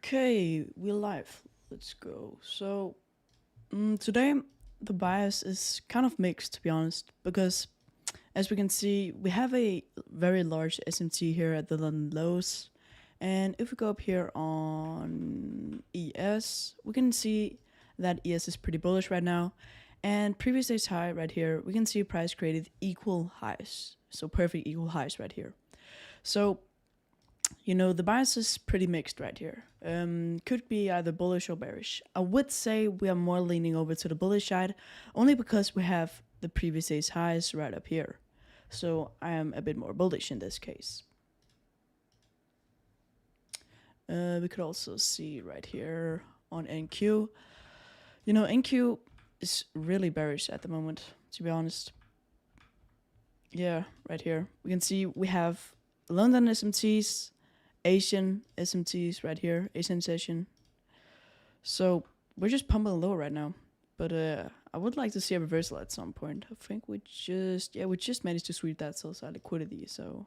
Okay, we're live. Let's go. So, today the bias is kind of mixed, to be honest, because as we can see, we have a very large SMT here at the London lows. And if we go up here on ES, we can see that ES is pretty bullish right now. And previous day's high right here, we can see price created equal highs. So perfect equal highs right here. So the bias is pretty mixed right here. Could be either bullish or bearish. I would say we are more leaning over to the bullish side, only because we have the previous day's highs right up here. So I am a bit more bullish in this case. We could also see right here on NQ. NQ is really bearish at the moment, to be honest. Yeah, right here. We can see we have London SMTs, Asian SMTs right here, Asian session. So we're just pumping low right now. But I would like to see a reversal at some point. I think we just managed to sweep that sell side liquidity, so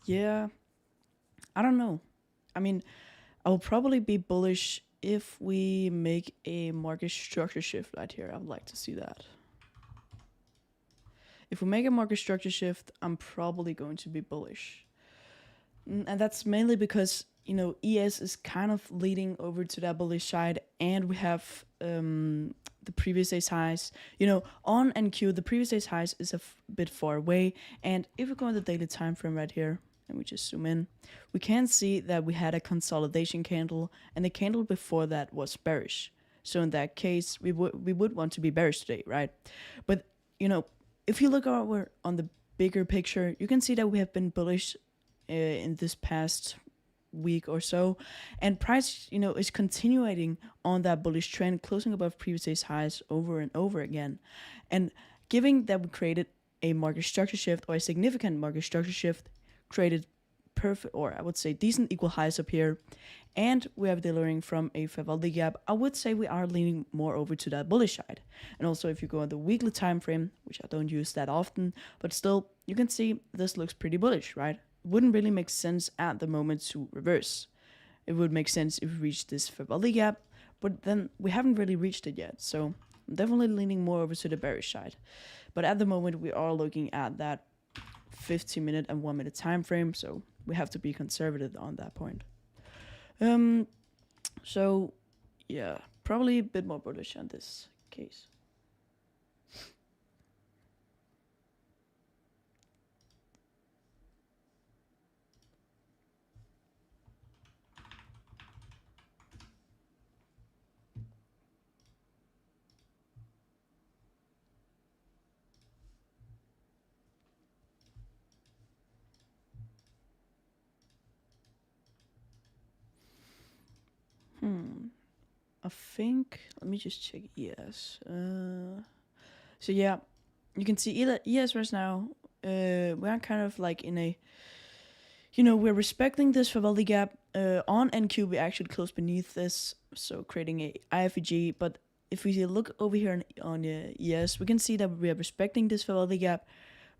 yeah, I don't know. I mean, I will probably be bullish if we make a market structure shift right here. I would like to see that. If we make a market structure shift, I'm probably going to be bullish. And that's mainly because, ES is kind of leading over to that bullish side, and we have the previous day's highs. On NQ, the previous day's highs is a bit far away. And if we go on the daily time frame right here, and we just zoom in, we can see that we had a consolidation candle, and the candle before that was bearish. So in that case, we would want to be bearish today, right? But if you look over on the bigger picture, you can see that we have been bullish in this past week or so, and price is continuing on that bullish trend, closing above previous day's highs over and over again. And given that we created a market structure shift, or a significant market structure shift, created perfect, or I would say decent equal highs up here, and we have delivering from a Vivaldi gap, I would say we are leaning more over to that bullish side. And also if you go on the weekly time frame, which I don't use that often, but still you can see this looks pretty bullish, right? Wouldn't really make sense at the moment to reverse. It would make sense if we reach this Vivaldi gap, but then we haven't really reached it yet. So I'm definitely leaning more over to the bearish side. But at the moment we are looking at that 15-minute and 1-minute time frame, so we have to be conservative on that point. So yeah, probably a bit more bullish on this case. I think, let me just check ES. So yeah, you can see ES right now we are kind of like in a, we're respecting this Vivaldi gap. On NQ, we actually close beneath this, so creating a IFEG. But if we look over here on ES, we can see that we are respecting this Vivaldi gap,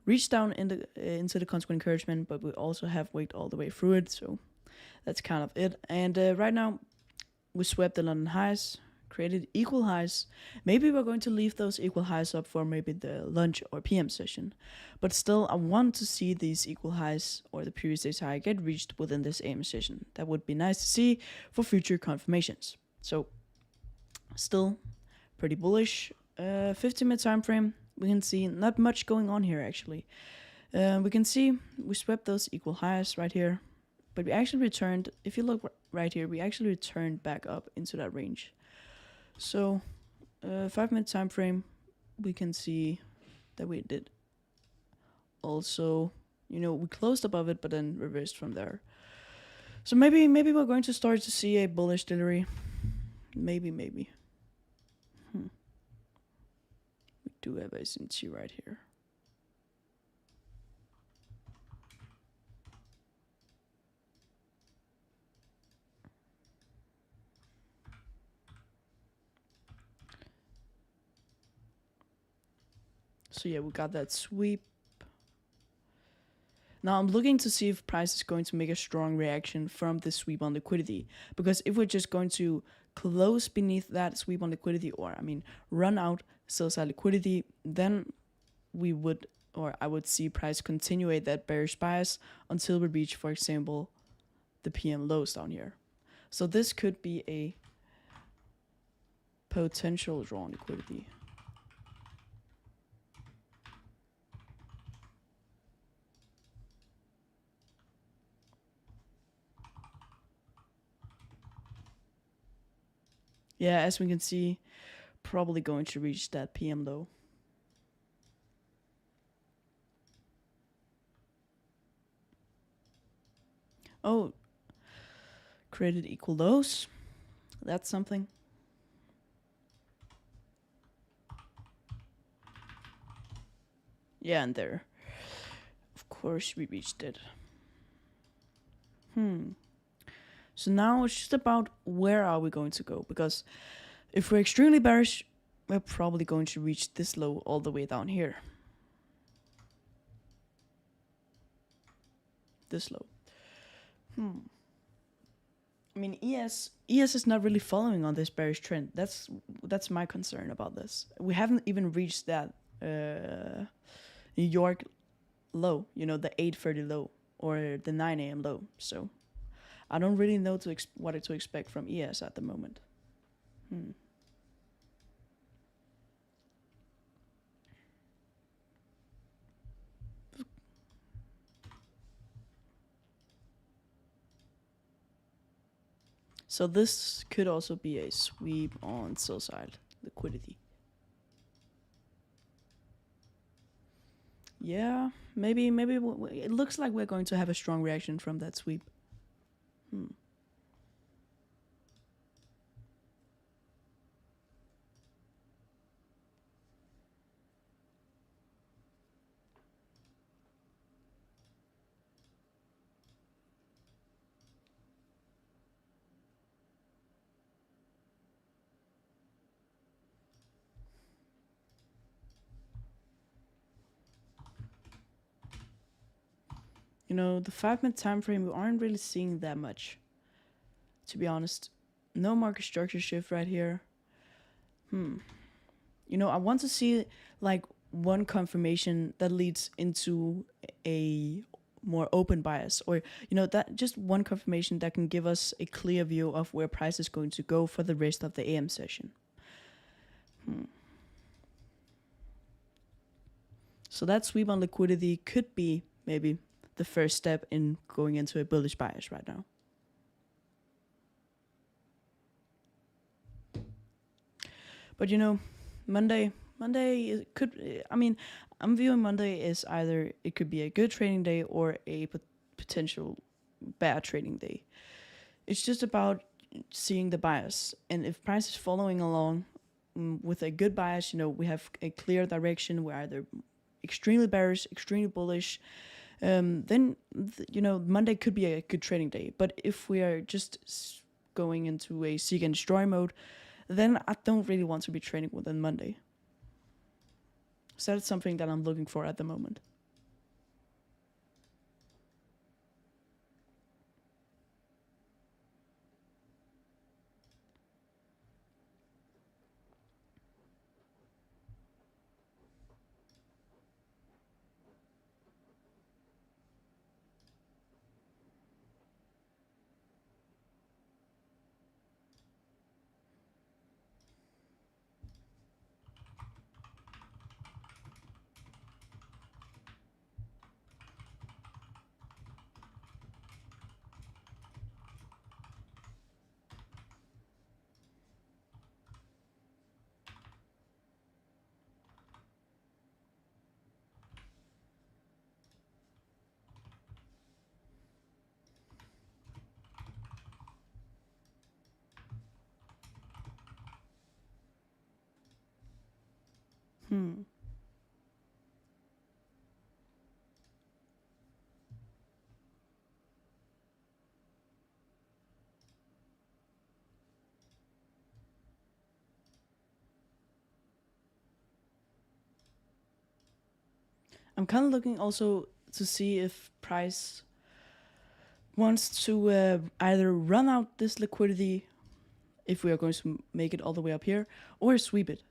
reach down into the consequent encouragement, but we also have worked all the way through it, so that's kind of it. And right now, we swept the London highs, created equal highs. Maybe we're going to leave those equal highs up for maybe the lunch or PM session. But still, I want to see these equal highs or the previous day's high get reached within this AM session. That would be nice to see for future confirmations. So, still pretty bullish. 50-minute time frame, we can see not much going on here actually. We can see we swept those equal highs right here. But we actually returned, if you look right here, we actually returned back up into that range. So, 5-minute time frame, we can see that we did. Also, we closed above it, but then reversed from there. So maybe we're going to start to see a bullish delivery. Maybe. We do have a SMT right here. So yeah, we got that sweep. Now I'm looking to see if price is going to make a strong reaction from this sweep on liquidity. Because if we're just going to close beneath that sweep on liquidity, or run out sell side liquidity, then I would see price continuate that bearish bias until we reach, for example, the PM lows down here. So this could be a potential draw on liquidity. Yeah, as we can see, probably going to reach that PM low. Oh, created equal lows. That's something. Yeah, and there. Of course we reached it. So now it's just about where are we going to go, because if we're extremely bearish, we're probably going to reach this low all the way down here. This low. I mean, ES is not really following on this bearish trend. That's my concern about this. We haven't even reached that New York low, the 8:30 low or the 9 a.m. low. So I don't really know what to expect from ES at the moment. So this could also be a sweep on sell side liquidity. Yeah, maybe it looks like we're going to have a strong reaction from that sweep. The 5-minute time frame, we aren't really seeing that much, to be honest. No market structure shift right here. I want to see like one confirmation that leads into a more open bias, or that just one confirmation that can give us a clear view of where price is going to go for the rest of the AM session. So that sweep on liquidity could be maybe the first step in going into a bullish bias right now. But Monday could, I'm viewing Monday as either it could be a good trading day or a potential bad trading day. It's just about seeing the bias, and if price is following along with a good bias, we have a clear direction. We're either extremely bearish, extremely bullish, then Monday could be a good trading day. But if we are just going into a seek and destroy mode, then I don't really want to be trading within Monday. So that's something that I'm looking for at the moment. I'm kind of looking also to see if price wants to either run out this liquidity if we are going to make it all the way up here, or sweep it.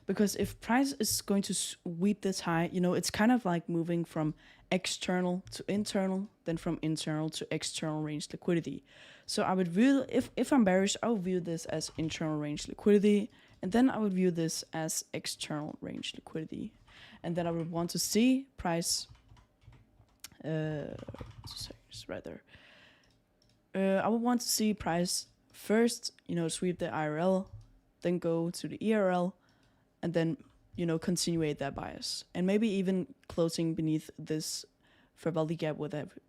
Because if price is going to sweep this high, it's kind of like moving from external to internal, then from internal to external range liquidity. So I would view, if I'm bearish, I would view this as internal range liquidity, and then I would view this as external range liquidity. And then I would want to see price, just right there. I would want to see price first, sweep the IRL, then go to the ERL, and then, continuate that bias. And maybe even closing beneath this fair value gap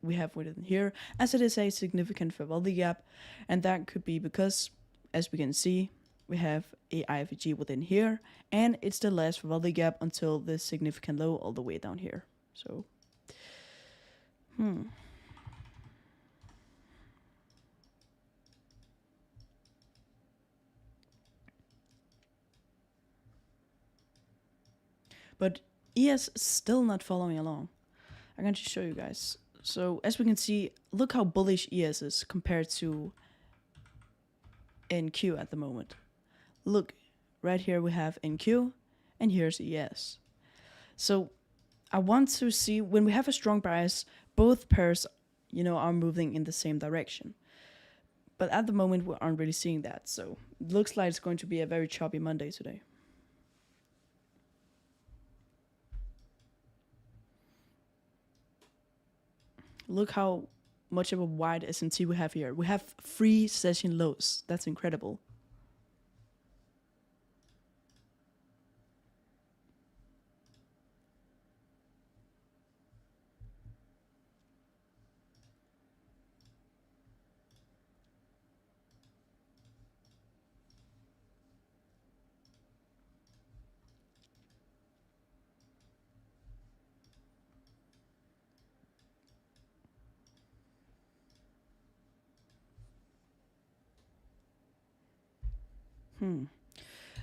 we have within here, as it is a significant fair value gap. And that could be because, as we can see, we have a IFG within here, and it's the last fair value gap until this significant low all the way down here. So, But ES is still not following along. I'm going to show you guys. So as we can see, look how bullish ES is compared to NQ at the moment. Look, right here we have NQ, and here's ES. So I want to see, when we have a strong bias, both pairs, are moving in the same direction. But at the moment, we aren't really seeing that. So it looks like it's going to be a very choppy Monday today. Look how much of a wide S&T we have here. We have 3 session lows. That's incredible.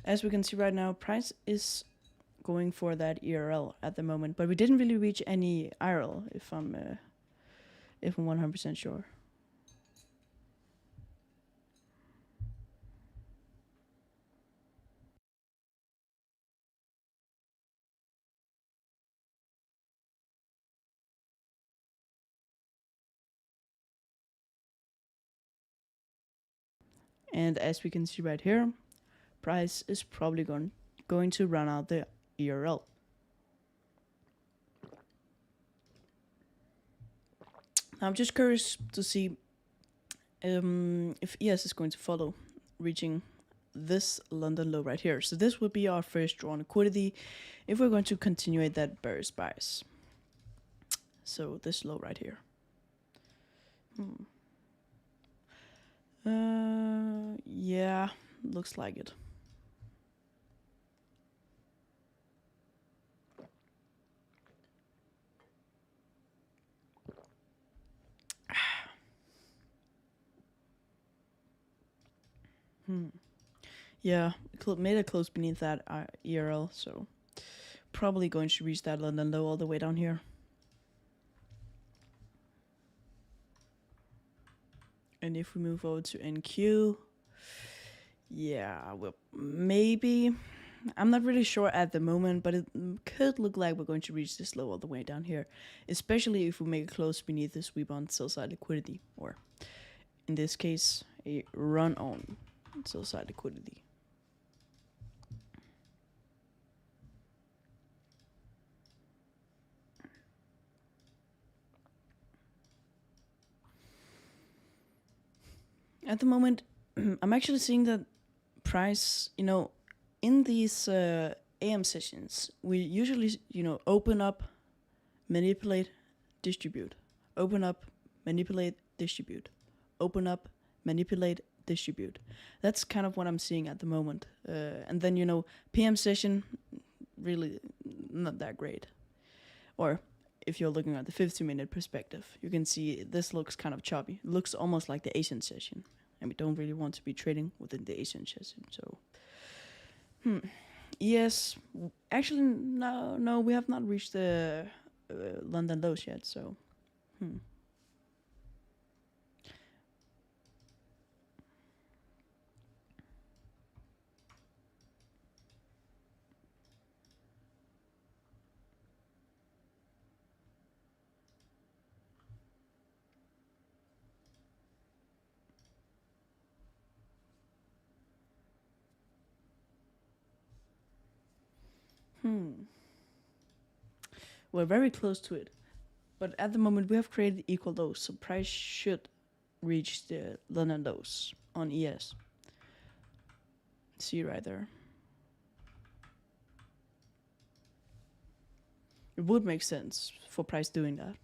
As we can see right now, price is going for that ERL at the moment, but we didn't really reach any IRL, if I'm 100% sure. And as we can see right here, price is probably going to run out the ERL. Now I'm just curious to see if ES is going to follow, reaching this London low right here. So this would be our first draw on liquidity if we're going to continue that bearish bias. So this low right here. Yeah, looks like it. Yeah, made it close beneath that ERL, so probably going to reach that London low all the way down here. And if we move over to NQ, yeah, well, maybe. I'm not really sure at the moment, but it could look like we're going to reach this low all the way down here, especially if we make it close beneath the sweep on sell side liquidity, or in this case, a run on sell side liquidity. At the moment, I'm actually seeing that price, in these AM sessions, we usually, open up, manipulate, distribute, open up, manipulate, distribute, open up, manipulate, distribute. That's kind of what I'm seeing at the moment. And then, PM session, really not that great. Or if you're looking at the 50-minute perspective, you can see this looks kind of choppy. It looks almost like the Asian session. And we don't really want to be trading within the Asian session. So, yes, actually, no, we have not reached the London lows yet. So, we're very close to it. But at the moment, we have created equal lows, so price should reach the London lows on ES. See right there. It would make sense for price doing that.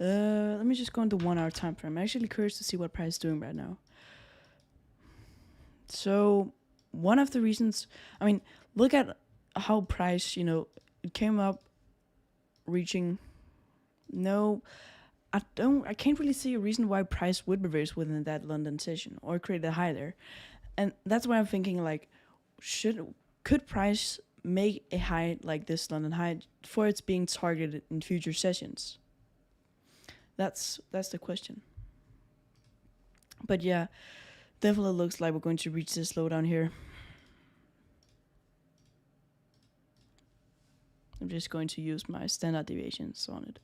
Let me just go into 1 hour time frame. I'm actually curious to see what price is doing right now. So one of the reasons, look at how price, it came up reaching. No, I can't really see a reason why price would reverse within that London session or create a high there. And that's why I'm thinking, like, could price make a high like this London high for it's being targeted in future sessions? That's the question. But yeah, definitely looks like we're going to reach this low down here. I'm just going to use my standard deviations on it,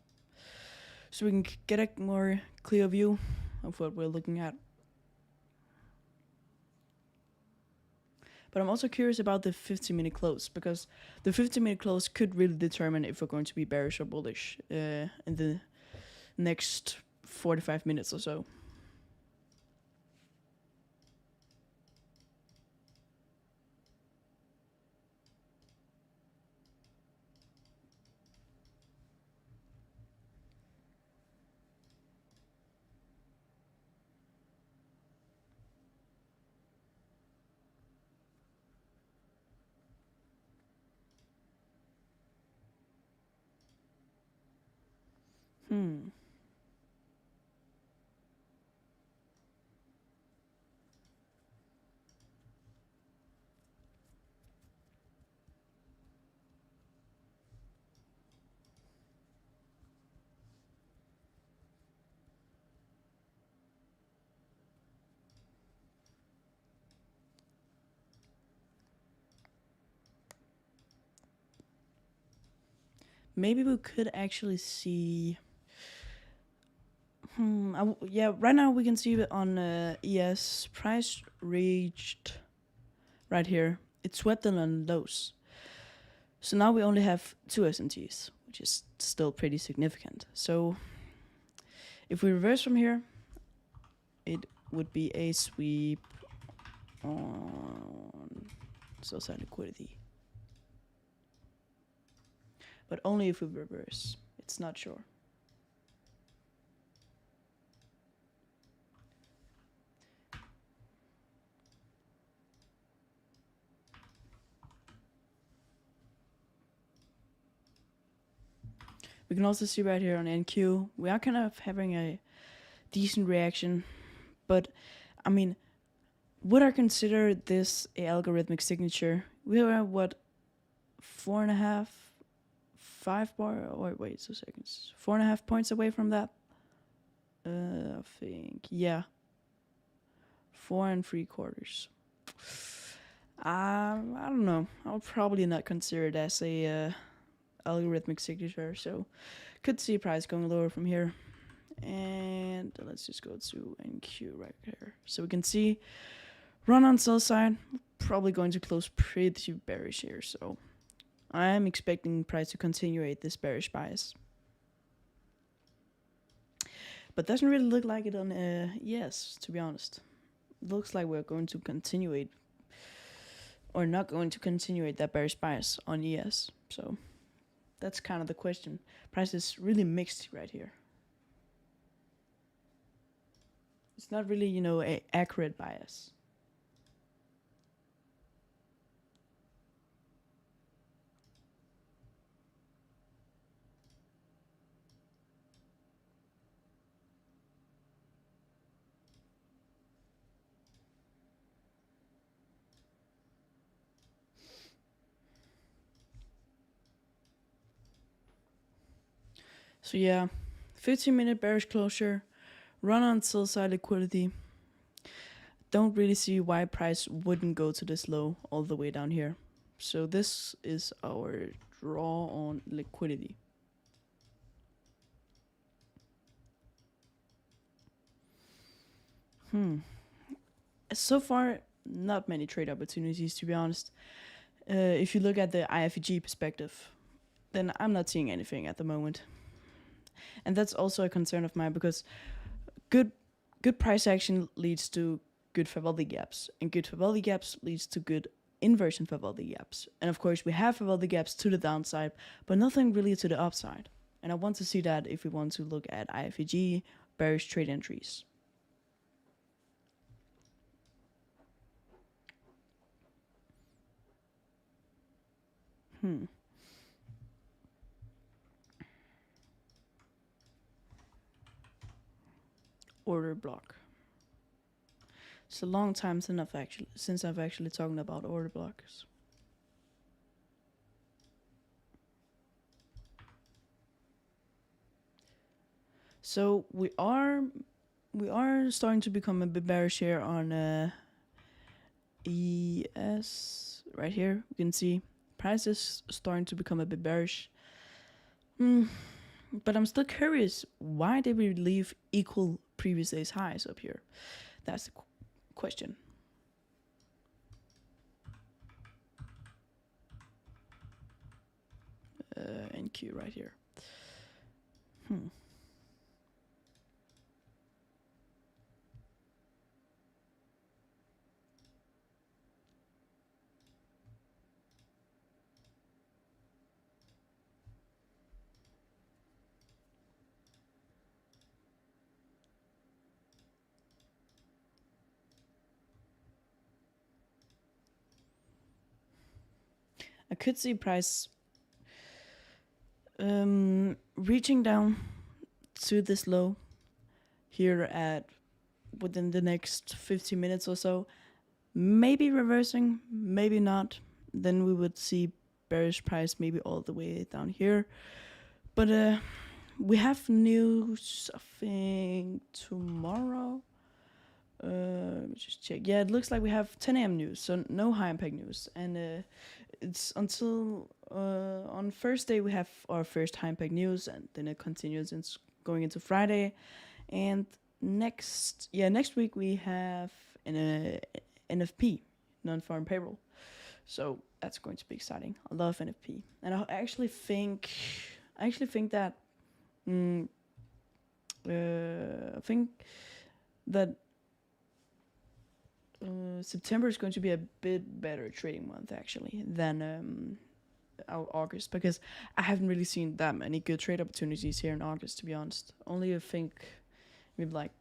so we can get a more clear view of what we're looking at. But I'm also curious about the 50-minute close, because the 50-minute close could really determine if we're going to be bearish or bullish in the next 45 minutes or so. Maybe we could actually see. Right now we can see it on ES. Price reached right here. It swept in on lows. So now we only have 2 SMTs, which is still pretty significant. So if we reverse from here, it would be a sweep on sell side liquidity. But only if we reverse. It's not sure. We can also see right here on NQ, we are kind of having a decent reaction, but I mean, would I consider this a algorithmic signature? We are what, 4.5, 5 bar. Wait 2 seconds. 4.5 points away from that. I think, yeah, 4 3/4. I don't know. I'll probably not consider it as a algorithmic signature, so could see price going lower from here. And let's just go to NQ right here. So we can see run on sell side, probably going to close pretty bearish here. So I'm expecting price to continuate this bearish bias. But doesn't really look like it on ES, to be honest. Looks like we're going to continuate, or not going to continuate that bearish bias on ES. So that's kind of the question. Price is really mixed right here. It's not really, a accurate bias. So yeah, 15-minute bearish closure, run on sell side liquidity. Don't really see why price wouldn't go to this low all the way down here. So this is our draw on liquidity. So far, not many trade opportunities, to be honest. If you look at the IFEG perspective, then I'm not seeing anything at the moment. And that's also a concern of mine, because good price action leads to good Favaldi gaps, and good Favaldi gaps leads to good inversion Favaldi gaps. And of course, we have Favaldi gaps to the downside, but nothing really to the upside. And I want to see that if we want to look at IFEG bearish trade entries. Order block. It's a long time since I've actually talked about order blocks. So we are starting to become a bit bearish here on ES right here. You can see prices starting to become a bit bearish. But I'm still curious, why did we leave equal previous day's highs up here? That's the question. NQ right here. I could see price reaching down to this low here at within the next 15 minutes or so, maybe reversing, maybe not. Then we would see bearish price maybe all the way down here. But we have news, I think, tomorrow. Let me just check. Yeah, it looks like we have 10 a.m. news, so no high impact news. And it's until on Thursday we have our first high impact news, and then it continues going into Friday. And next week we have an NFP, non-farm payroll. So that's going to be exciting. I love NFP, and I actually think that I think that September is going to be a bit better trading month actually than our August, because I haven't really seen that many good trade opportunities here in August, to be honest. Only I think maybe like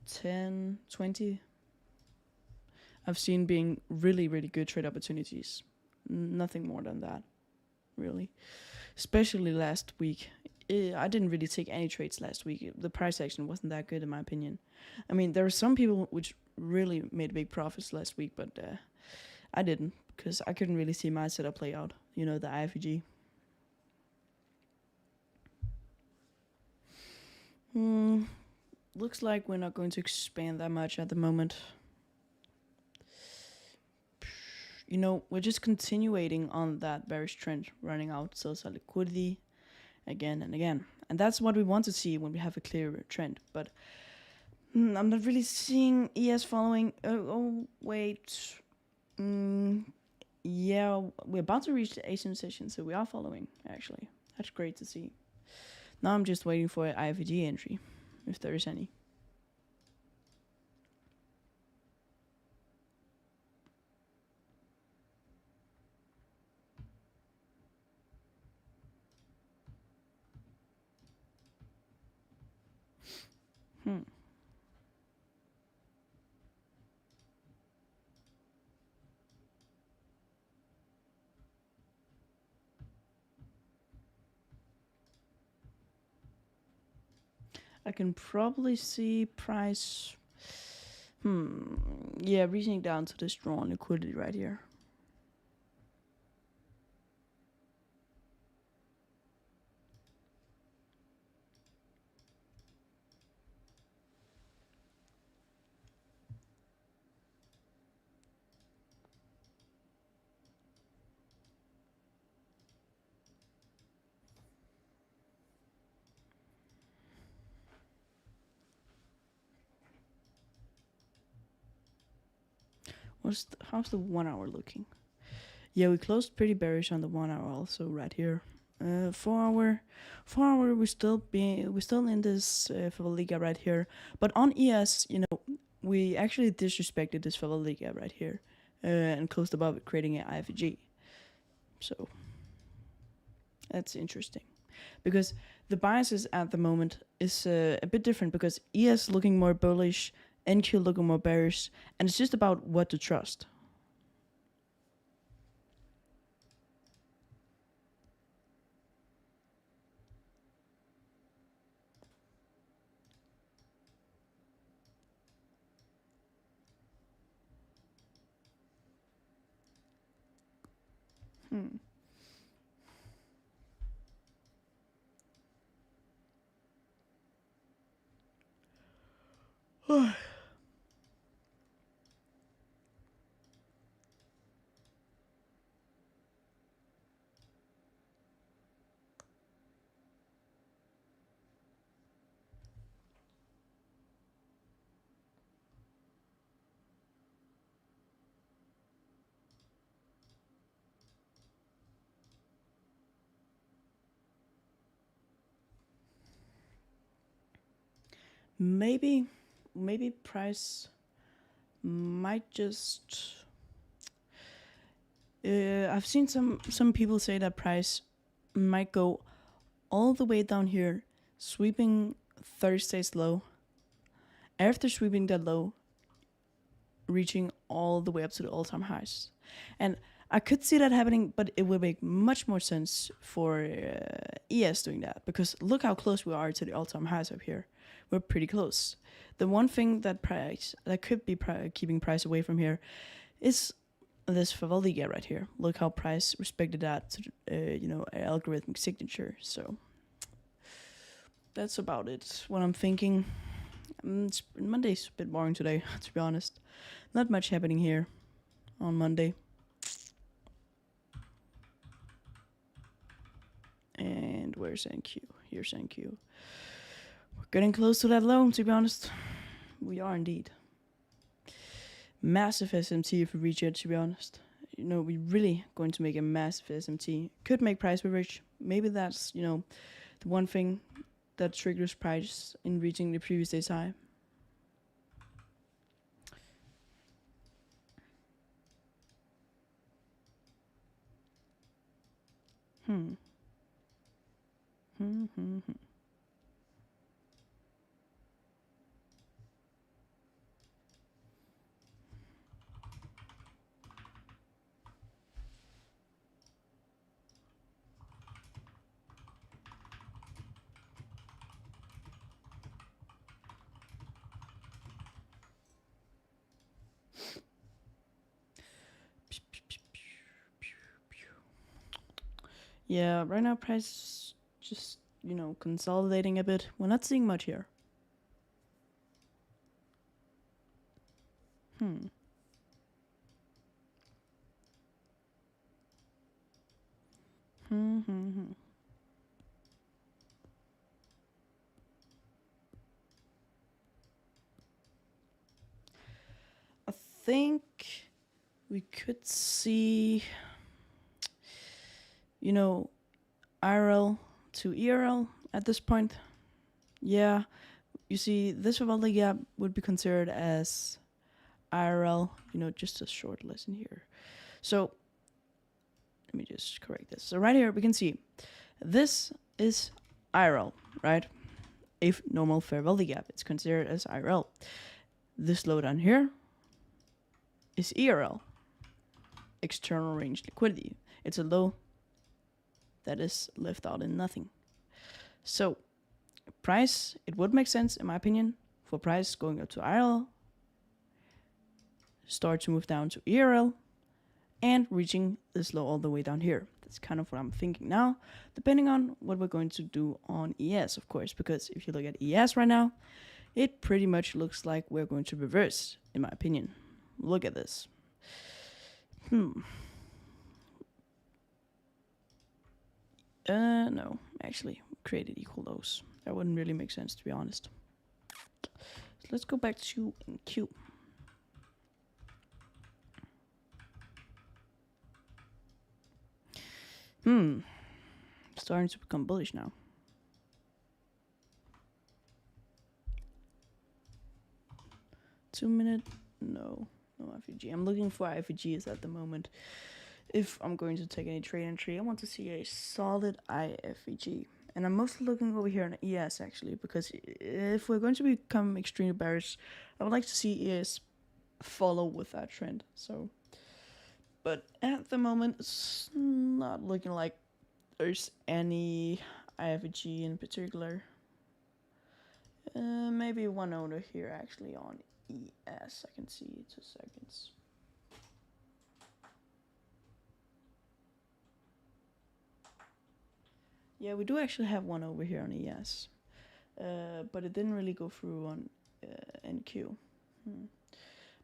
10, 20 I've seen being really, really good trade opportunities. Nothing more than that, really. Especially last week. I didn't really take any trades last week. The price action wasn't that good in my opinion. I mean, there were some people which really made big profits last week, but I didn't because I couldn't really see my setup play out. You know, the IFG. Looks like we're not going to expand that much at the moment. You know, we're just continuing on that bearish trend, running out sales at liquidity again and again. And that's what we want to see when we have a clear trend. But I'm not really seeing ES following. Oh wait. Yeah, we're about to reach the Asian session, so we are following, actually. That's great to see. Now I'm just waiting for an IFG entry, if there is any. I can probably see price. Yeah, reaching down to this drawn liquidity right here. How's the 1 hour looking? Yeah, we closed pretty bearish on the 1 hour also right here. 4 hour, we're still in this favoriga right here. But on ES, you know, we actually disrespected this favoriga right here and closed above it, creating an IFG. So that's interesting because the biases at the moment is a bit different because ES looking more bullish, NQ looking more bearish, and it's just about what to trust. Maybe price might just. I've seen some people say that price might go all the way down here, sweeping Thursday's low. After sweeping that low, reaching all the way up to the all-time highs, and I could see that happening, but it would make much more sense for ES doing that because look how close we are to the all-time highs up here. We're pretty close. The one thing that could be keeping price away from here is this favoriga right here. Look how price respected that to algorithmic signature. So that's about it. What I'm thinking. Monday's a bit boring today, to be honest. Not much happening here on Monday. And where's NQ? Here's NQ. We're getting close to that low, to be honest. We are indeed. Massive SMT if we reach it, to be honest. You know, we're really going to make a massive SMT. Could make price bearish. Maybe that's, the one thing that triggers price in reaching the previous day's high. Yeah, right now price is just, consolidating a bit. We're not seeing much here. Hmm. Hmm. I think we could see, you know, IRL to ERL at this point. Yeah, you see, this Vivaldi gap would be considered as IRL, just a short lesson here. So let me just correct this. So right here we can see this is IRL, right? If normal fair value gap, it's considered as IRL. This low down here is ERL, external range liquidity. It's a low that is left out in nothing. So price, it would make sense in my opinion for price going up to IRL, start to move down to ERL, and reaching this low all the way down here. That's kind of what I'm thinking now, depending on what we're going to do on ES, of course, because if you look at ES right now, it pretty much looks like we're going to reverse, in my opinion. Look at this. No, actually, created equal lows. That wouldn't really make sense, to be honest. So let's go back to NQ. Starting to become bullish now. Two-minute, no IFG. I'm looking for IFGs at the moment. If I'm going to take any trade entry, I want to see a solid IFG. And I'm mostly looking over here on ES actually, because if we're going to become extremely bearish, I would like to see ES follow with that trend. So, but at the moment, it's not looking like there's any IFG in particular. Maybe one over here actually on ES. I can see 2 seconds. Yeah, we do actually have one over here on ES, but it didn't really go through on NQ.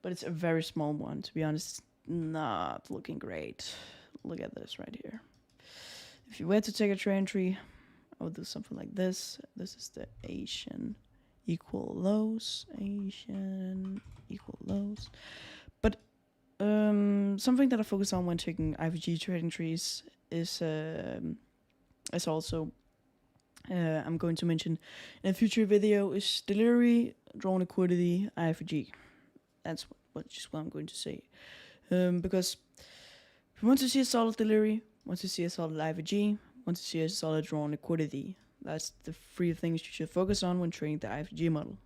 But it's a very small one, to be honest. Not looking great. Look at this right here. If you were to take a trade entry, I would do something like this. This is the Asian equal lows. Asian equal lows. But something that I focus on when taking IVG trade entries is also I'm going to mention in a future video is delivery, drawn liquidity, IFG. That's what I'm going to say. Because if you want to see a solid delivery, want to see a solid IFG, want to see a solid drawn liquidity, that's the 3 things you should focus on when trading the IFG model.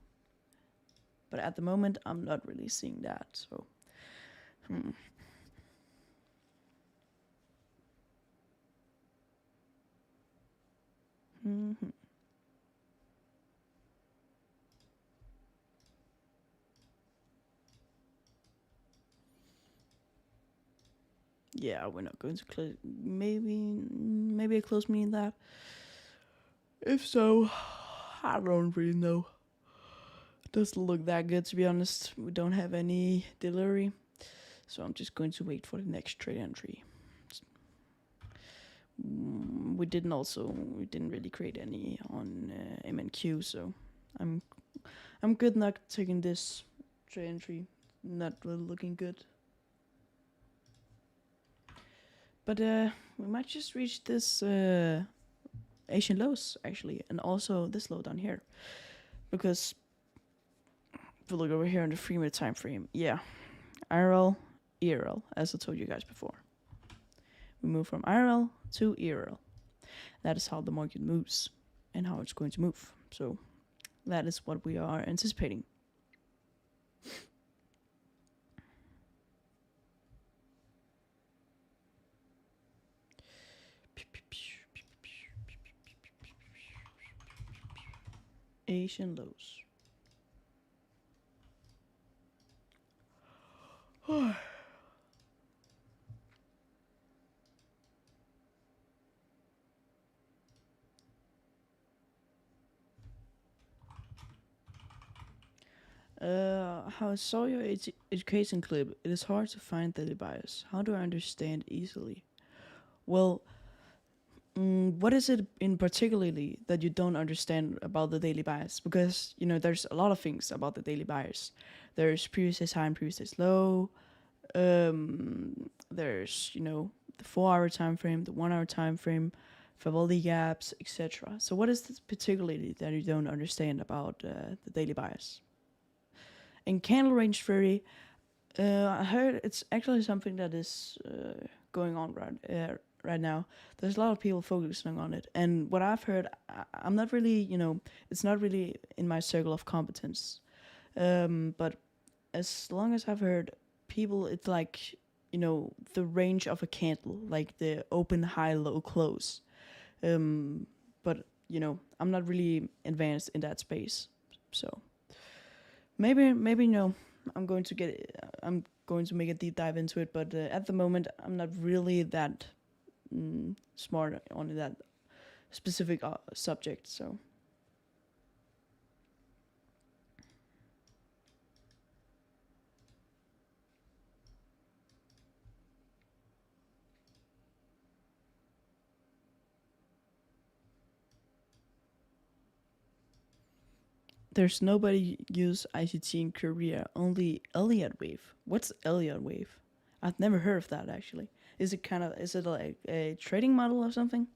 But at the moment, I'm not really seeing that. So, Yeah, we're not going to close. Maybe a close meaning that. If so, I don't really know. Doesn't look that good, to be honest. We don't have any delivery, so I'm just going to wait for the next trade entry. We didn't really create any on MNQ, so I'm good not taking this trade entry. Not really looking good. But we might just reach this Asian lows actually, and also this low down here, because if we look over here on the 3-minute time frame, yeah, IRL, ERL, as I told you guys before. We move from IRL to ERL. That is how the market moves and how it's going to move. So that is what we are anticipating. Asian lows. How I saw your education clip, it is hard to find daily bias. How do I understand easily? Well, what is it in particularly that you don't understand about the daily bias? Because there's a lot of things about the daily bias. There's previous days high and previous days low. There's the 4 hour time frame, the 1 hour time frame, Favaldi gaps, etc. So what is this particularly that you don't understand about the daily bias? In candle range theory, I heard it's actually something that is going on right now. There's a lot of people focusing on it, and what I've heard, I'm not really, it's not really in my circle of competence. But as long as I've heard people, it's like the range of a candle, like the open, high, low, close. But I'm not really advanced in that space, so maybe no. I'm going to make a deep dive into it, but at the moment, I'm not really that smart on that specific subject. So there's nobody use ICT in Korea. Only Elliott wave. What's Elliott wave? I've never heard of that actually. Is it like a trading model or something?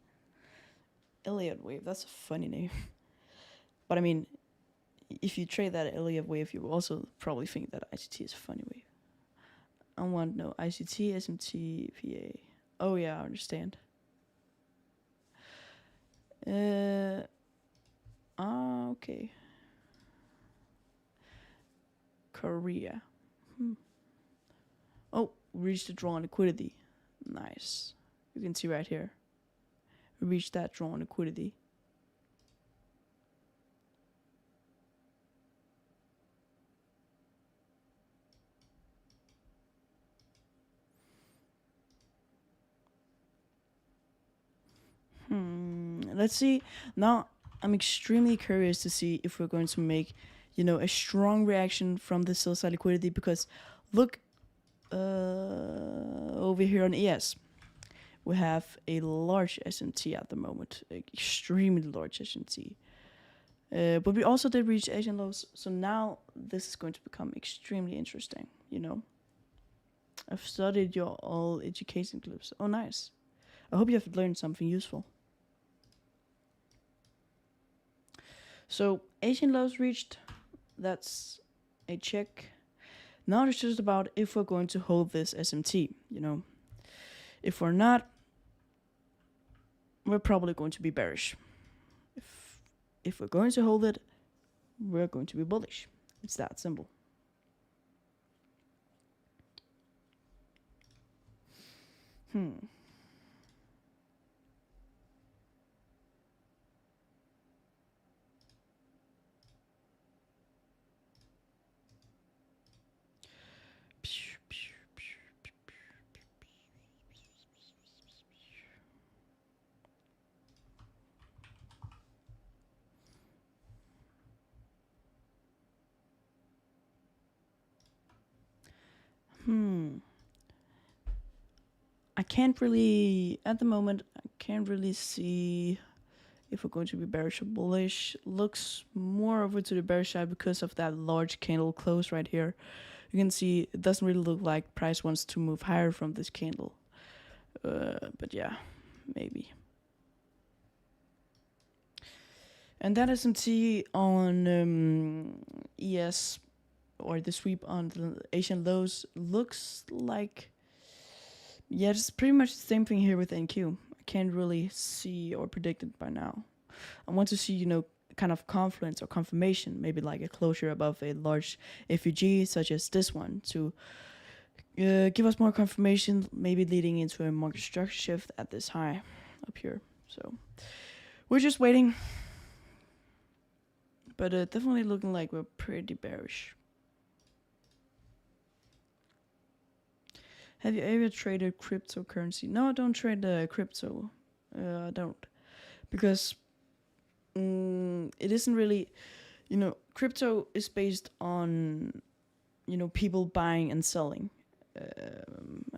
Elliott wave. That's a funny name. But I mean, if you trade that Elliott wave, you will also probably think that ICT is a funny wave. I want to know ICT, SMT, PA. Oh yeah, I understand. Okay. Korea. Oh, reached the drawn liquidity. Nice. You can see right here. We reached that drawn liquidity. Let's see. Now, I'm extremely curious to see if we're going to make, a strong reaction from the sell side liquidity, because look over here on ES. We have a large SMT at the moment, extremely large SMT. But we also did reach Asian lows, so now this is going to become extremely interesting. I've studied your all education clips. Oh, nice. I hope you have learned something useful. So Asian lows reached. That's a check. Now it's just about if we're going to hold this SMT. If we're not, we're probably going to be bearish. If we're going to hold it, we're going to be bullish. It's that simple. I can't really, at the moment, I can't really see if we're going to be bearish or bullish. Looks more over to the bearish side because of that large candle close right here. You can see it doesn't really look like price wants to move higher from this candle. But yeah, maybe. And that SMT on ES, or the sweep on the Asian lows, looks like, yeah, it's pretty much the same thing here with NQ. I can't really see or predict it by now. I want to see, kind of confluence or confirmation, maybe like a closure above a large FUG such as this one, to give us more confirmation, maybe leading into a market structure shift at this high up here. So we're just waiting, but definitely looking like we're pretty bearish. Have you ever traded cryptocurrency? No, I don't trade crypto. I don't, because it isn't really. Crypto is based on people buying and selling,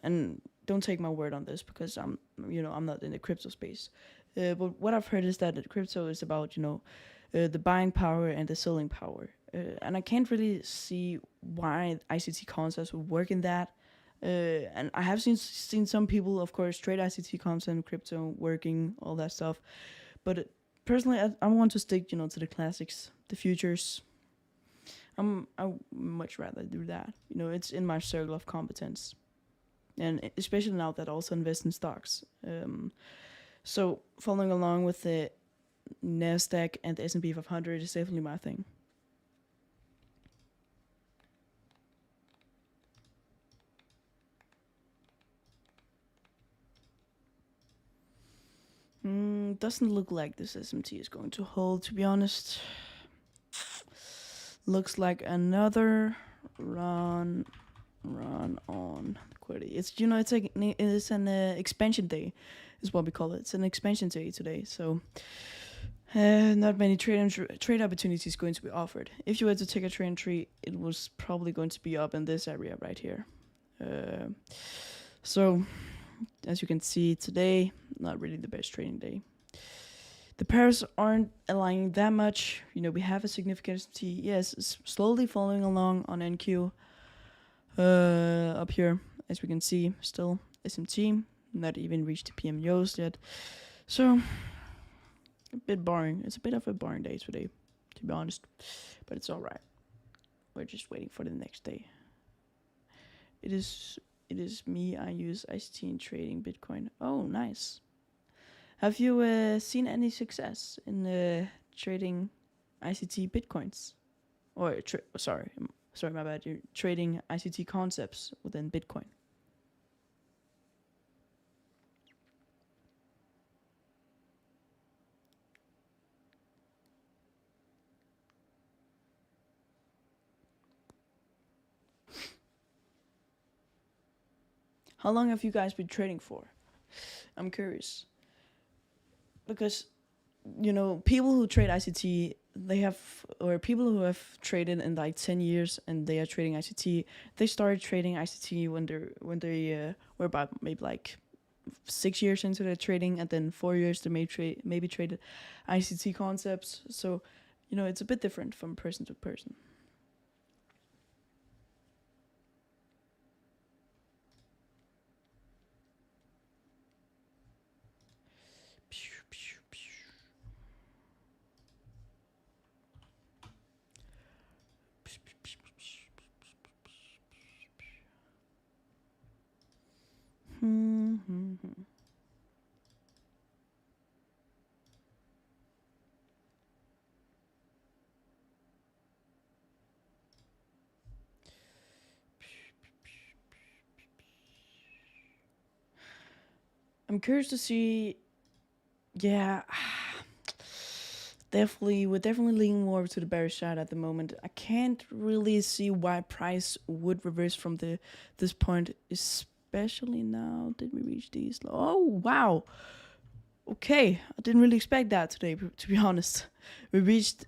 and don't take my word on this because I'm not in the crypto space. But what I've heard is that crypto is about the buying power and the selling power, and I can't really see why ICT concepts would work in that. And I have seen some people, of course, trade ICT concept, crypto, working, all that stuff. But personally, I want to stick, to the classics, the futures. I much rather do that. It's in my circle of competence, and especially now that I also invest in stocks. So following along with the Nasdaq and the S&P 500 is definitely my thing. Doesn't look like this SMT is going to hold, to be honest. Looks like another run on liquidity. It's an expansion day, is what we call it. It's an expansion day today, so not many trade opportunities going to be offered. If you were to take a trade entry, it was probably going to be up in this area right here. So as you can see today, not really the best trading day. The pairs aren't aligning that much. We have a significant SMT. Yes, it's slowly following along on NQ. Up here, as we can see, still SMT. Not even reached the PMOs yet. So, a bit boring. It's a bit of a boring day today, to be honest. But it's alright. We're just waiting for the next day. It is me. I use ICT in trading Bitcoin. Oh, nice. Have you seen any success in trading ICT Bitcoins? Or, sorry, my bad. You're trading ICT concepts within Bitcoin. How long have you guys been trading for? I'm curious. Because people who trade ICT, or people who have traded in like 10 years and they are trading ICT, they started trading ICT when they were about maybe like 6 years into their trading, and then 4 years they maybe traded ICT concepts. So it's a bit different from person to person. I'm curious to see. Yeah, we're definitely leaning more to the bearish side at the moment. I can't really see why price would reverse from this point, especially now. Did we reach these? Oh wow. Okay, I didn't really expect that today, to be honest. We reached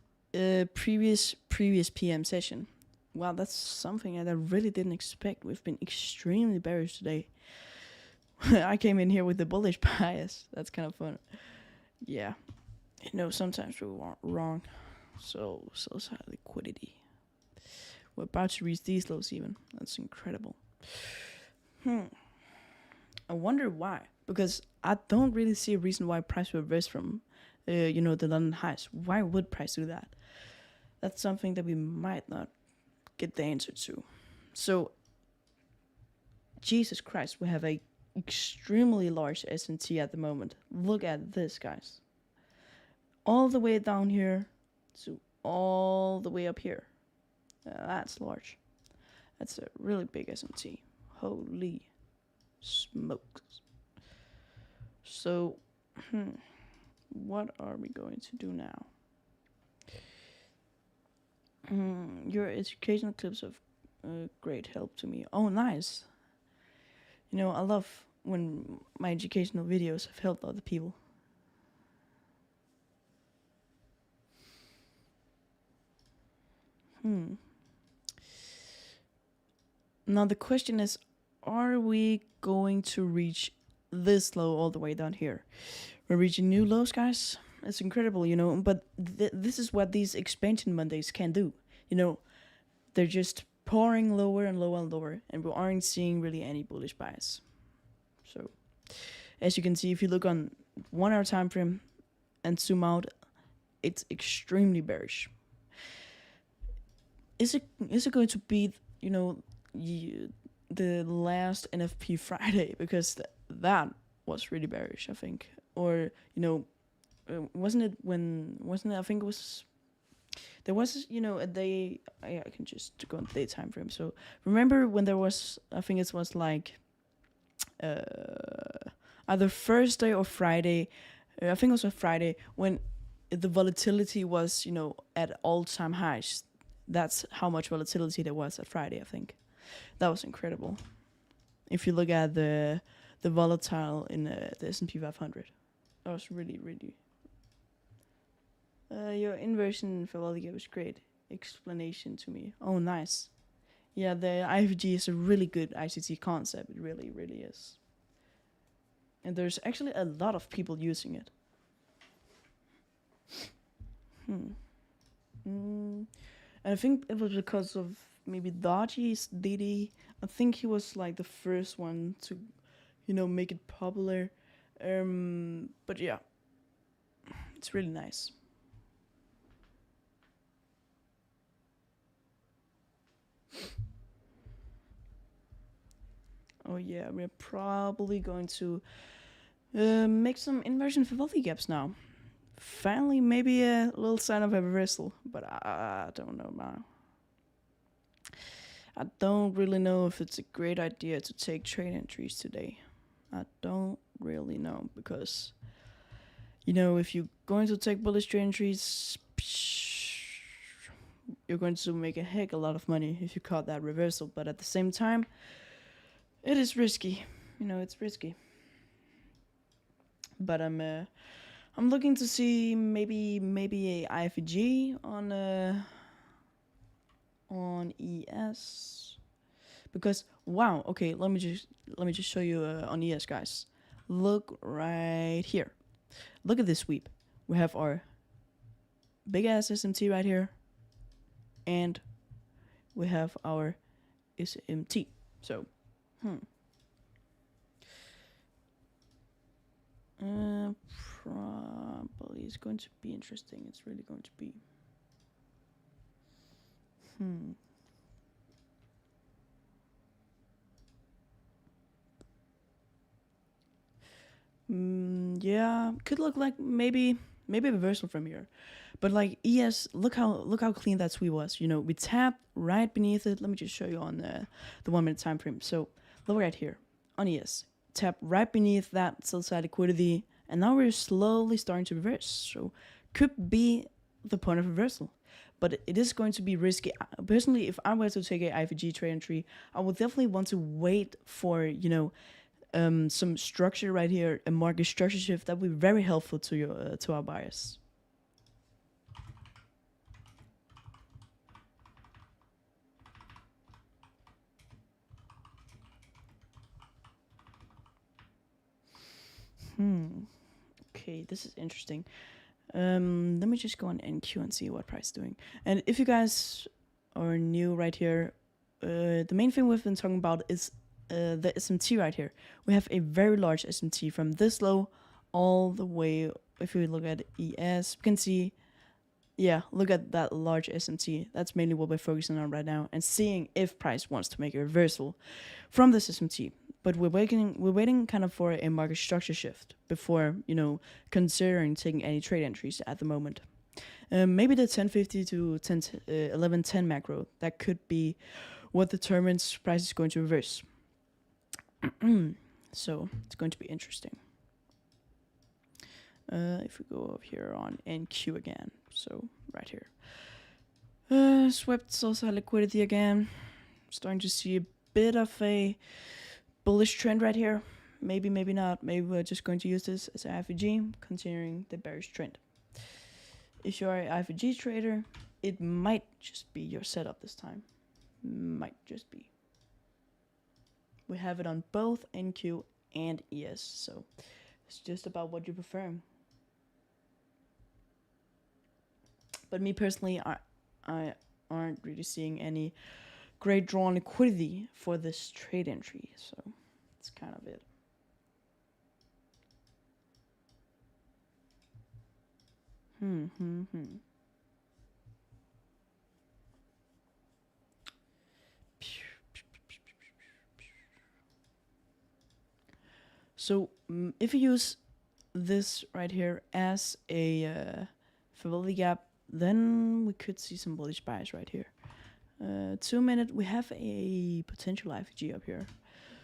previous PM session. Wow, that's something that I really didn't expect. We've been extremely bearish today. I came in here with the bullish bias. That's kind of fun. Yeah, sometimes we're wrong. So liquidity. We're about to reach these lows even. That's incredible. I wonder why. Because I don't really see a reason why price will reverse from, the London highs. Why would price do that? That's something that we might not get the answer to. So, Jesus Christ, we have a extremely large S&T at the moment. Look at this, guys. All the way down here to all the way up here. That's large. That's a really big S&T. Holy smokes. So, what are we going to do now? Your educational clips of great help to me. Oh, nice. I love when my educational videos have helped other people. Hmm. Now the question is, are we going to reach this low all the way down here? We're reaching new lows, guys. It's incredible, you know. But this is what these expansion Mondays can do. You know, they're just pouring lower and lower and lower, and we aren't seeing really any bullish bias. So, as you can see, if you look on 1 hour time frame and zoom out, it's extremely bearish. Is it going to be, you know, the last NFP Friday? Because that was really bearish, I think. Or, you know, wasn't it, I think it was, there was, you know, a day, I can just go on the day time frame. So remember when there was, I think it was like either Thursday or Friday, I think it was a Friday, when the volatility was, you know, at all-time highs. That's how much volatility there was at Friday, I think. That was incredible. If you look at the volatile in the S&P 500, that was really, really. Your inversion Philadelphia was great explanation to me. Oh, nice. Yeah, the IFG is a really good ICT concept. It really, really is. And there's actually a lot of people using it. And I think it was because of maybe Dodgy's Diddy. I think he was like the first one to, you know, make it popular. But yeah, it's really nice. Oh yeah, we're probably going to make some inversion Fibonacci gaps now. Finally, maybe a little sign of a reversal, but I don't know now. I don't really know if it's a great idea to take trade entries today. I don't really know, because, you know, if you're going to take bullish trade entries, you're going to make a heck a lot of money if you caught that reversal. But at the same time, it is risky. You know, it's risky. But I'm looking to see maybe a IFG on ES, because wow, okay, let me just show you on ES, guys. Look right here. Look at this sweep. We have our big ass SMT right here, and we have our SMT. So, probably it's going to be interesting. It's really going to be. Yeah, could look like maybe a reversal from here, but like ES, look how clean that sweep was. You know, we tapped right beneath it. Let me just show you on the 1 minute time frame. So look right here on ES, tap right beneath that sell side liquidity, and now we're slowly starting to reverse. So could be the point of reversal, but it is going to be risky. Personally, if I were to take a IVG trade entry, I would definitely want to wait for, you know, some structure right here, a market structure shift that would be very helpful to our buyers. Okay, this is interesting. Let me just go on NQ and see what price is doing. And if you guys are new right here, the main thing we've been talking about is the SMT right here. We have a very large SMT from this low all the way. If we look at ES, we can see, yeah, look at that large SMT. That's mainly what we're focusing on right now, and seeing if price wants to make a reversal from this SMT. But we're waiting kind of for a market structure shift before, you know, considering taking any trade entries at the moment. Maybe the 1050 to 1110 macro, that could be what determines price is going to reverse. So it's going to be interesting. If we go up here on NQ again, so right here, swept sell-side liquidity again. Starting to see a bit of a bullish trend right here. Maybe not. Maybe we're just going to use this as an IFG, continuing the bearish trend. If you are an IFG trader, it might just be your setup this time. Might just be. We have it on both NQ and ES, so it's just about what you prefer. But me personally, I aren't really seeing any great drawn liquidity for this trade entry, so it's kind of it. So if you use this right here as a fidelity gap, then we could see some bullish bias right here. 2 minute, we have a potential IFG up here.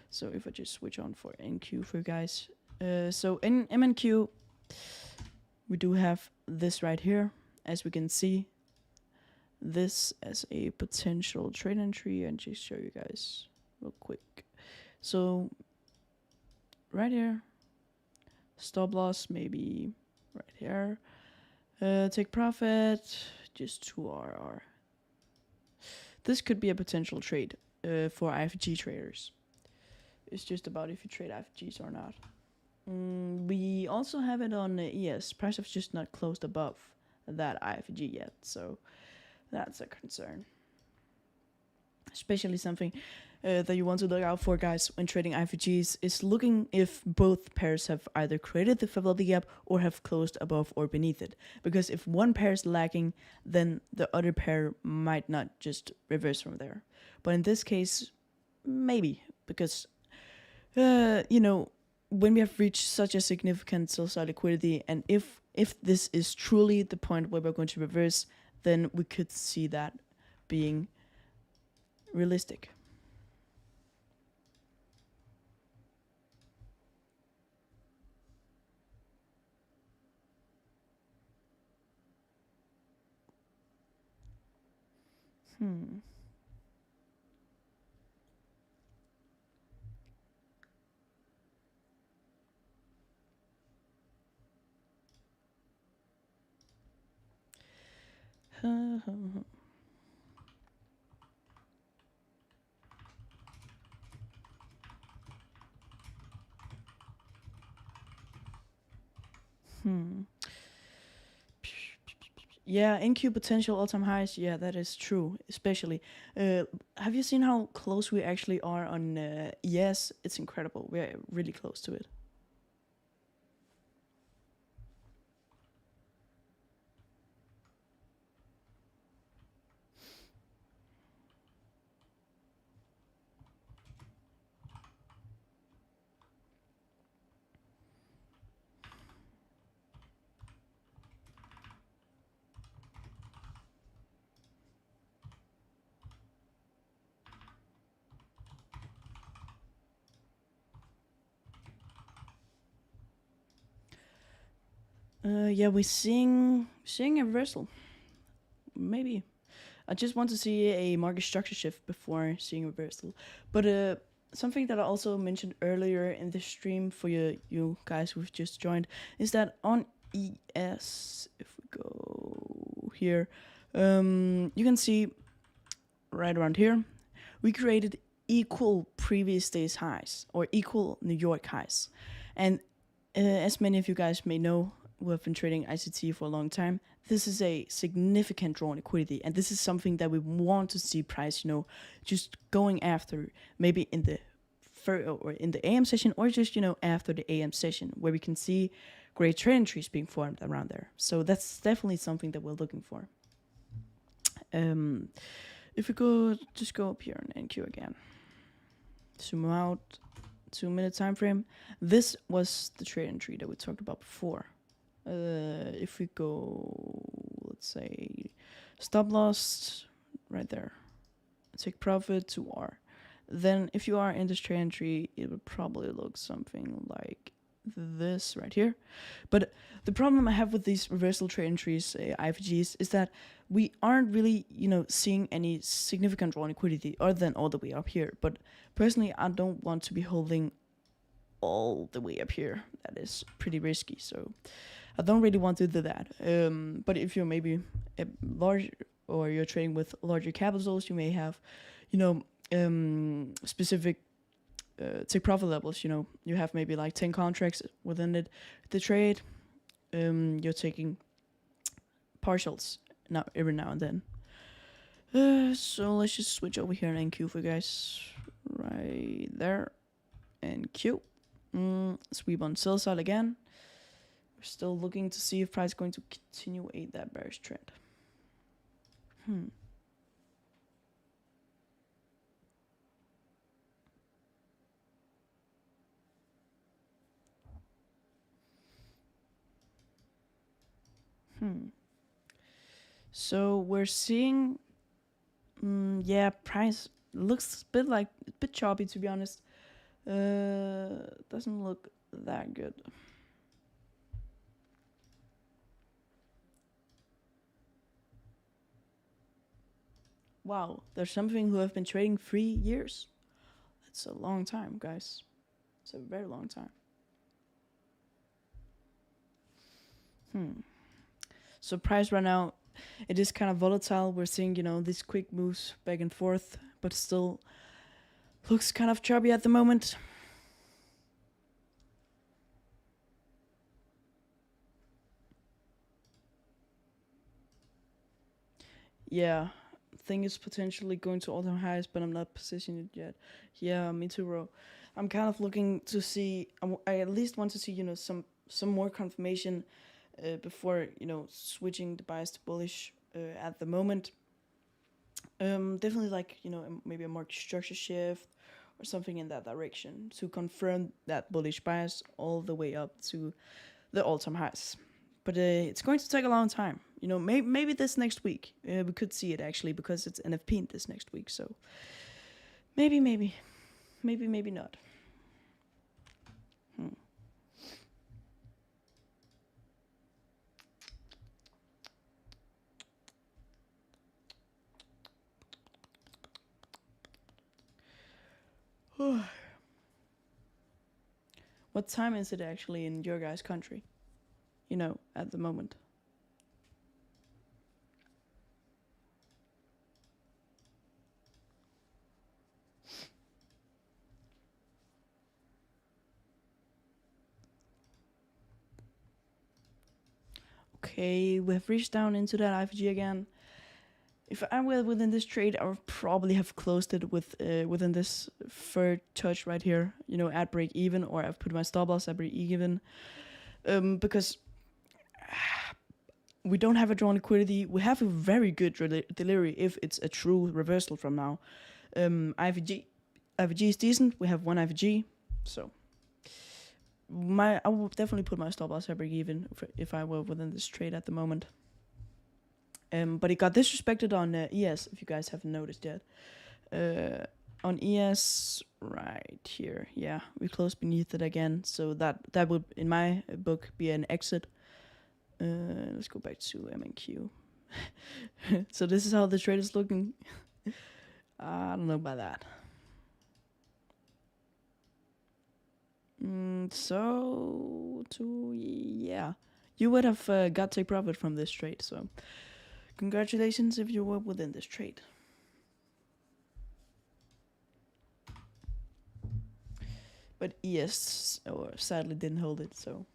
So if I just switch on for NQ for you guys. So in MNQ, we do have this right here, as we can see. This as a potential trade entry, and just show you guys real quick. So right here, stop loss maybe right here. Take profit, just 2 RR. This could be a potential trade for IFG traders. It's just about if you trade IFGs or not. We also have it on ES. Price has just not closed above that IFG yet, so that's a concern. Especially something that you want to look out for, guys, when trading IFGs is looking if both pairs have either created the fidelity gap or have closed above or beneath it. Because if one pair is lacking, then the other pair might not just reverse from there. But in this case, maybe, because when we have reached such a significant sell side liquidity, and if this is truly the point where we're going to reverse, then we could see that being realistic. Yeah, NQ potential all-time highs. Yeah, that is true. Especially, have you seen how close we actually are on ES? It's incredible. We're really close to it. Yeah, we're seeing a reversal. Maybe. I just want to see a market structure shift before seeing a reversal. But something that I also mentioned earlier in the stream for you guys who've just joined is that on ES, if we go here, you can see right around here, we created equal previous day's highs or equal New York highs. And as many of you guys may know who have been trading ICT for a long time, this is a significant drawn liquidity, and this is something that we want to see price, just going after, maybe in the or in the AM session, or just after the AM session, where we can see great trade entries being formed around there. So that's definitely something that we're looking for. If we go up here on NQ again, zoom out, 2 minute time frame. This was the trade entry that we talked about before. If we go, let's say, stop loss right there, take profit to R. Then if you are in this trade entry, it would probably look something like this right here. But the problem I have with these reversal trade entries, IFGs, is that we aren't really, seeing any significant drawn liquidity other than all the way up here. But personally, I don't want to be holding all the way up here. That is pretty risky, so I don't really want to do that. But if you're maybe a or you're trading with larger capitals, you may have, you know, specific take profit levels. You know, you have maybe like 10 contracts within it, the trade. You're taking partials now every now and then. So let's just switch over here and queue for you guys right there and queue. Sweep on sell side again. We're still looking to see if price is going to continue that bearish trend. Hmm. So we're seeing, yeah, price looks a bit choppy, to be honest. Doesn't look that good. Wow, there's something who have been trading 3 years. That's a long time, guys. It's a very long time. So price right now, it is kind of volatile. We're seeing, you know, these quick moves back and forth, but still looks kind of choppy at the moment. Yeah, thing is potentially going to all-time highs, but I'm not positioned it yet. Yeah, me too, bro. I'm kind of looking to see. I at least want to see, you know, some more confirmation before, you know, switching the bias to bullish at the moment. Definitely like, you know, maybe a market structure shift or something in that direction to confirm that bullish bias all the way up to the all-time highs. But it's going to take a long time. You know, maybe this next week we could see it actually, because it's NFP this next week. So maybe not. What time is it actually in your guys' country? You know, at the moment. Okay, we have reached down into that IVG again. If I were within this trade, I would probably have closed it with within this third touch right here. You know, at break even, or I've put my stop loss at break even, because we don't have a drawn liquidity. We have a very good delivery if it's a true reversal from now. IVG is decent. We have one IVG, so I will definitely put my stop loss at break even if I were within this trade at the moment. But it got disrespected on ES, if you guys haven't noticed yet. On ES, right here, yeah, we closed beneath it again. So that would, in my book, be an exit. Let's go back to MNQ. So this is how the trade is looking. I don't know about that. Yeah, you would have got take profit from this trade. So congratulations if you were within this trade. But ES sadly didn't hold it. So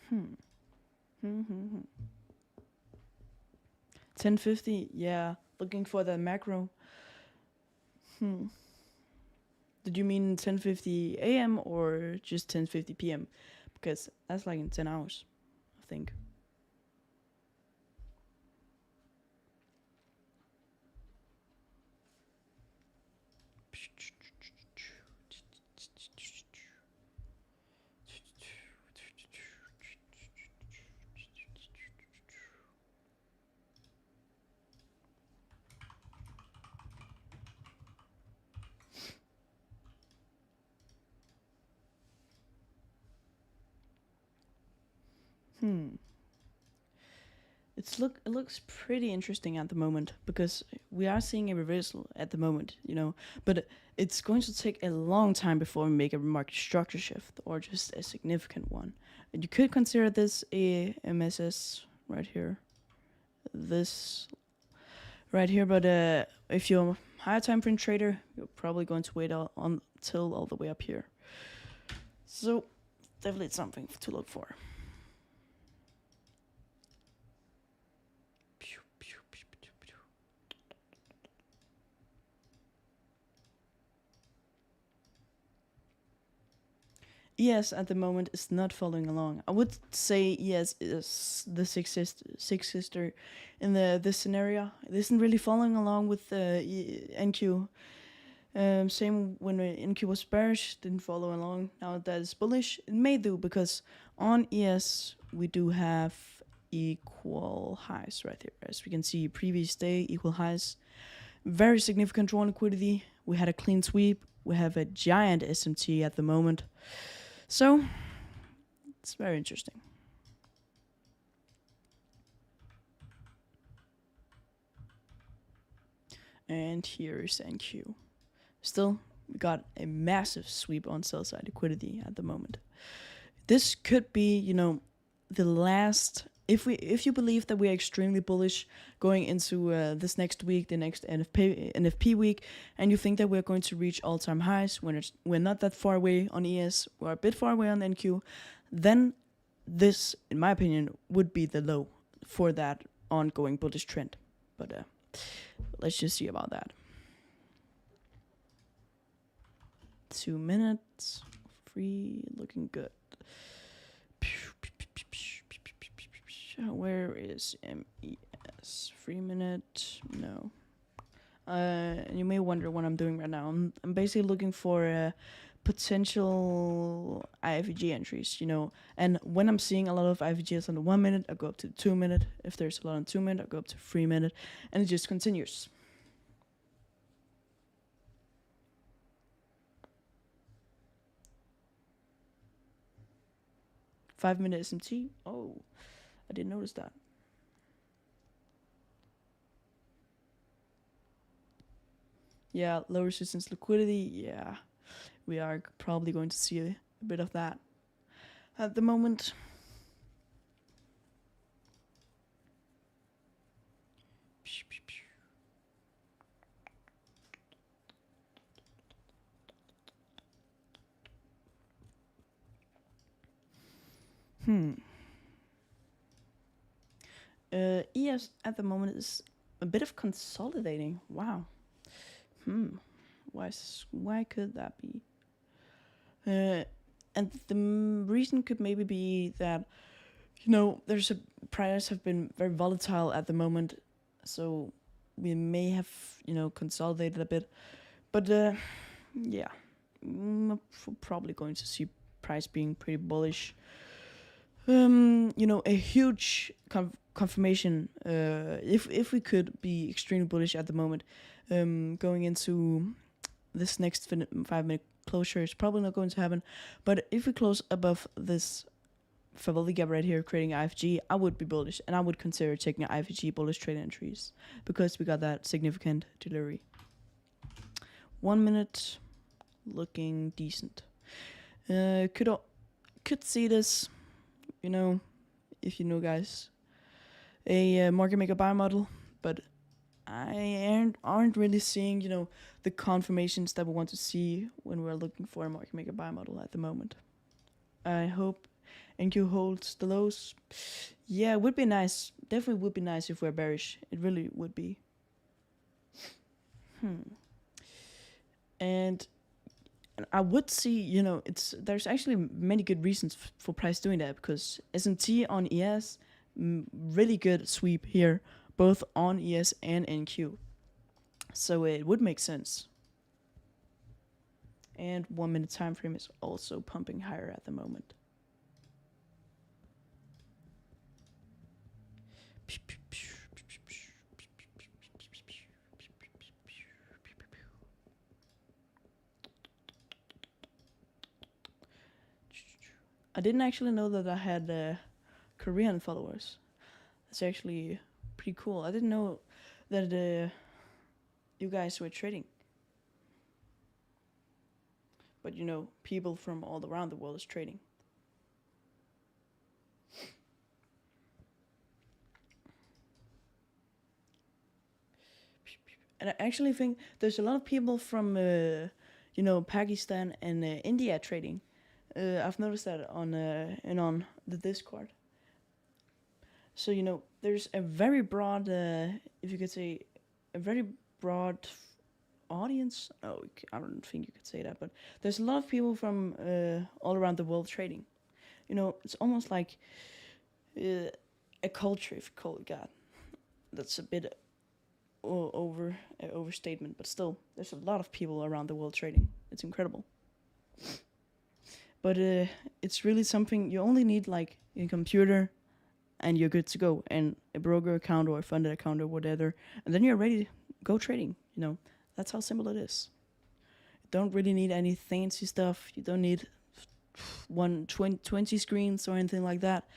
Hmm. 1050, yeah. Looking for the macro. Did you mean 10:50 a.m. or just 10:50 p.m.? Because that's like in 10 hours, I think. it looks pretty interesting at the moment because we are seeing a reversal at the moment, but it's going to take a long time before we make a market structure shift or just a significant one. And you could consider this a MSS right here, this right here, but if you're a higher time frame trader, you're probably going to wait until all the way up here. So definitely it's something to look for. ES at the moment is not following along. I would say ES is the sixth sister in this scenario. It isn't really following along with NQ. Same when NQ was bearish, didn't follow along. Now that is bullish, it may do because on ES we do have equal highs right here. As we can see, previous day equal highs, very significant drawn liquidity. We had a clean sweep. We have a giant SMT at the moment. So, it's very interesting. And here is NQ. Still, we got a massive sweep on sell side liquidity at the moment. This could be, the last. If you believe that we are extremely bullish going into this next week, the next NFP week, and you think that we're going to reach all-time highs when we're not that far away on ES, we're a bit far away on NQ, then this, in my opinion, would be the low for that ongoing bullish trend. But let's just see about that. 2 minutes, free, looking good. Where is MES? 3 minute? No. You may wonder what I'm doing right now. I'm basically looking for potential IFVG entries, And when I'm seeing a lot of IFVGs on the 1 minute, I go up to the 2 minute. If there's a lot on 2 minute, I go up to 3 minute, and it just continues. Five-minute SMT. Oh, I didn't notice that. Yeah, low resistance liquidity. Yeah, we are probably going to see a bit of that at the moment. ES at the moment is a bit of consolidating. Wow. Why could that be? And the reason could maybe be that, there's prices have been very volatile at the moment, so we may have, consolidated a bit. But yeah, I'm probably going to see price being pretty bullish. A huge confirmation. If we could be extremely bullish at the moment, going into this next 5-minute closure is probably not going to happen. But if we close above this Favalli gap right here, creating IFG, I would be bullish, and I would consider taking IFG bullish trade entries because we got that significant delivery. 1 minute, looking decent. Could see this. If you know, guys, a market maker buy model, but I aren't really seeing, the confirmations that we want to see when we're looking for a market maker buy model at the moment. I hope NQ holds the lows. Yeah, it would be nice. Definitely would be nice if we're bearish. It really would be. And I would see, there's actually many good reasons for price doing that, because SMT on ES, really good sweep here, both on ES and NQ. So it would make sense. And 1 minute time frame is also pumping higher at the moment. I didn't actually know that I had Korean followers. That's actually pretty cool. I didn't know that you guys were trading, but people from all around the world is trading. And I actually think there's a lot of people from, Pakistan and India trading. I've noticed that on the Discord. So there's a very broad, if you could say, a very broad audience. Oh, I don't think you could say that, but there's a lot of people from all around the world trading. It's almost like a culture, if you call it that. That's a bit overstatement, but still, there's a lot of people around the world trading. It's incredible. But it's really something you only need, like a computer, and you're good to go, and a broker account or a funded account or whatever, and then you're ready to go trading. That's how simple it is. You don't really need any fancy stuff. You don't need 20 screens or anything like that.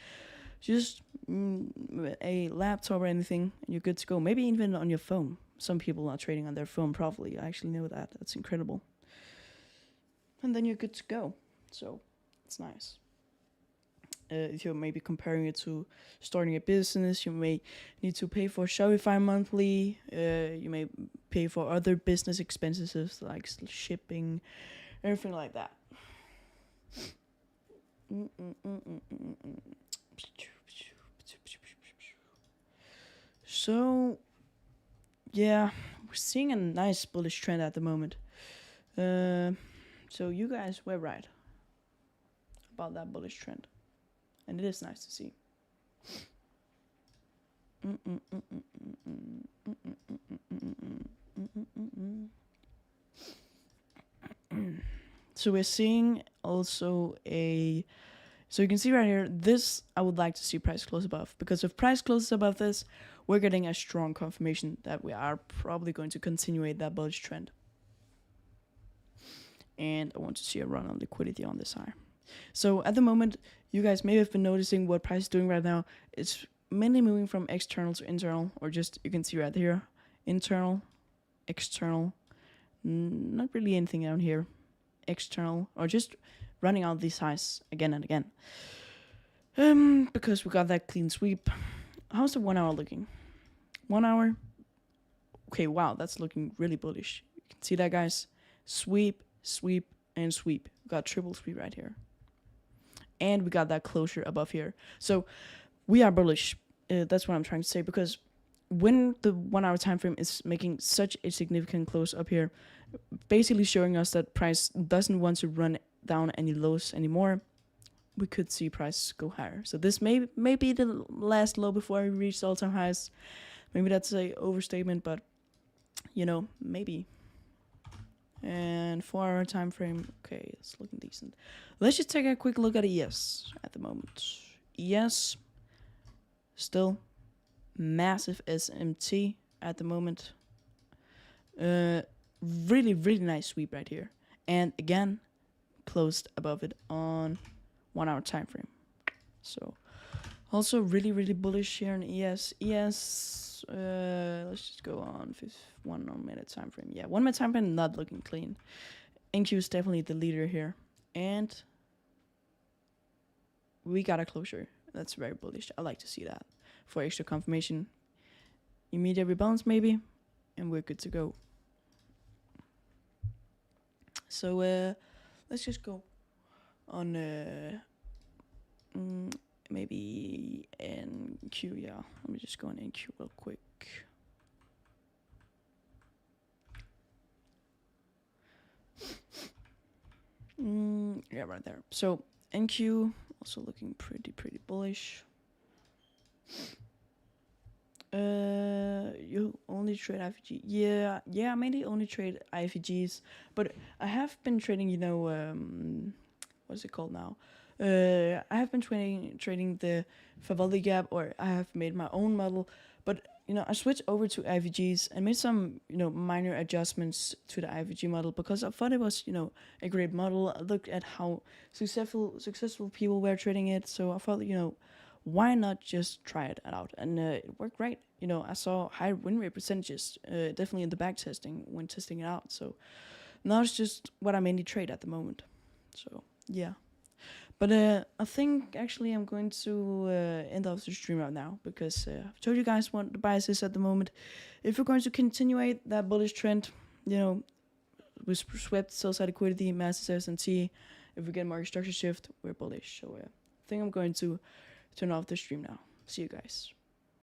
Just a laptop or anything, and you're good to go. Maybe even on your phone. Some people are trading on their phone, probably. I actually know that. That's incredible. And then you're good to go. So it's nice. If you're maybe comparing it to starting a business, you may need to pay for Shopify monthly. You may pay for other business expenses like shipping, everything like that. So, yeah, we're seeing a nice bullish trend at the moment. So you guys were right about that bullish trend. And it is nice to see. So we're seeing also so you can see right here, this I would like to see price close above, because if price closes above this, we're getting a strong confirmation that we are probably going to continue that bullish trend. And I want to see a run on liquidity on this high. So at the moment, you guys may have been noticing what price is doing right now. It's mainly moving from external to internal, or just, you can see right here, internal, external, not really anything down here, external, or just running out these highs again and again. Because we got that clean sweep. How's the 1 hour looking? 1 hour? Okay, wow, that's looking really bullish. You can see that, guys. Sweep, sweep, and sweep. We got triple sweep right here. And we got that closure above here. So we are bullish. That's what I'm trying to say, because when the 1 hour time frame is making such a significant close up here, basically showing us that price doesn't want to run down any lows anymore, we could see price go higher. So this may be the last low before we reach all-time highs. Maybe that's a overstatement, but maybe. And 4 hour time frame, okay, it's looking decent. Let's just take a quick look at ES at the moment. ES, still massive SMT at the moment. Really, really nice sweep right here. And again, closed above it on 1 hour time frame. So also really, really bullish here in ES. ES, let's just go on 1 minute time frame. Yeah, 1 minute time frame not looking clean. NQ is definitely the leader here. And we got a closure. That's very bullish. I like to see that. For extra confirmation, immediate rebalance maybe, and we're good to go. So let's just go on maybe NQ. Yeah, let me just go on NQ real quick. Yeah, right there. So NQ also looking pretty bullish. You only trade IFG? Yeah, I mainly only trade IFGs, but I have been trading, what's it called now? I have been trading the Favalli gap, or I have made my own model, but I switched over to IFGs and made some minor adjustments to the IFG model, because I thought it was a great model. I looked at how successful people were trading it, so I thought why not just try it out? And it worked great. I saw high win rate percentages, definitely in the back testing when testing it out. So now it's just what I mainly trade at the moment. So yeah. But I think actually I'm going to end off the stream right now, because I've told you guys what the bias is at the moment. If we're going to continue that bullish trend, we swept sell side liquidity, massive S&T. If we get market structure shift, we're bullish. So I think I'm going to turn off the stream now. See you guys.